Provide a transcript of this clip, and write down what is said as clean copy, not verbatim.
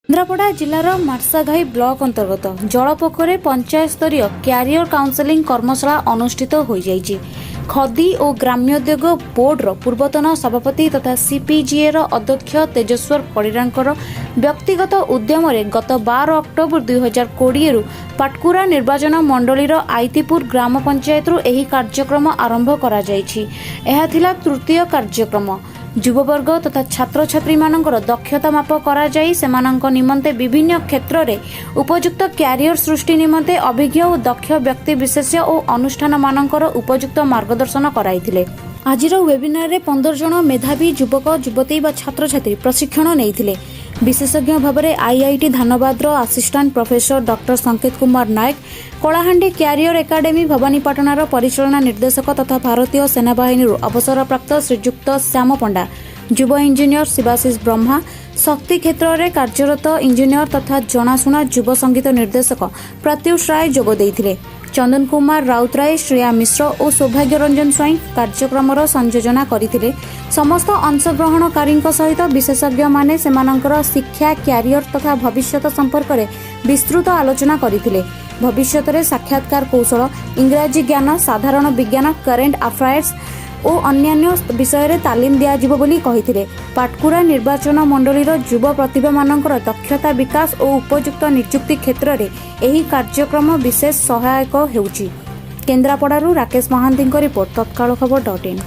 Kendrapara जिलार Marshaghai block अंतर्गत जलपोखरे पंचायत स्तरीय career counselling कर्मशाला अनुष्ठित हो जाइछि। खदी और ग्राम्योद्योग बोर्डर पूर्वतन सभापति तथा सीपीजीए अध्यक्ष तेजस्वर परिडांकर व्यक्तिगत उद्यम गत 12 अक्टोबर 2020 पाटकुरा निर्वाचन मंडलीर आईतीपुर ग्राम पंचायत एही कार्यक्रम आरंभ करा जाइछि। एहा थिला तृतीय कार्यक्रम। युववर्ग तथा छात्र छात्री मानकर दक्षता माप करा जाई सेमानंक निमंते विभिन्न क्षेत्र में उपयुक्त क्यारियर सृष्टि निमंते अभिज्ञ और दक्ष व्यक्ति विशेष और अनुष्ठान मानकर उपयुक्त मार्गदर्शन कराइथिले। आजिर वेबिनार रे 15 जन मेधावी युवक युवती व छात्र छात्री प्रशिक्षण नेइथिले। विशेषज्ञ भाव में IIT Dhanbad assistant professor doctor संकेत कुमार नायक, कलाहांडी क्यारियर एकाडेमी भवानीपाटणार परिचालना निर्देशक तथा भारतीय सेनाबाहिनी अवसरप्राप्त श्रीयुक्त श्याम पंडा, युव इंजीनियर शिवाशीष ब्रह्मा, शक्ति क्षेत्र में कार्यरत इंजीनियर तथा जनाशुना युव संगीत निर्देशक प्रत्युष राय जोग देइथिले। चंदन कुमार राउतराय, श्रेया मिश्र और सौभाग्य रंजन स्वाई कार्यक्रम संयोजना करथिले। समस्त अंशग्रहणकारी सहित विशेषज्ञ माने सेमानंकर शिक्षा, क्यारियर तथा भविष्यत संपर्क में विस्तृत आलोचना करथिले। भविष्यत में साक्षात्कार कौशल, इंग्राजी ज्ञान, साधारण विज्ञान, करेंट अफेयर्स और अन्यान्य विषय में तालीम दियाजिबो बोली कहिथिले। पाटकुरा निर्वाचन मंडलीर युव प्रतिभा मानकर दक्षता विकास और उपयुक्त नियुक्ति क्षेत्र में एही कार्यक्रम विशेष सहायक हेउछि। केन्द्रापड़ारू राकेश महांती रिपोर्ट, तत्काल खबर .in।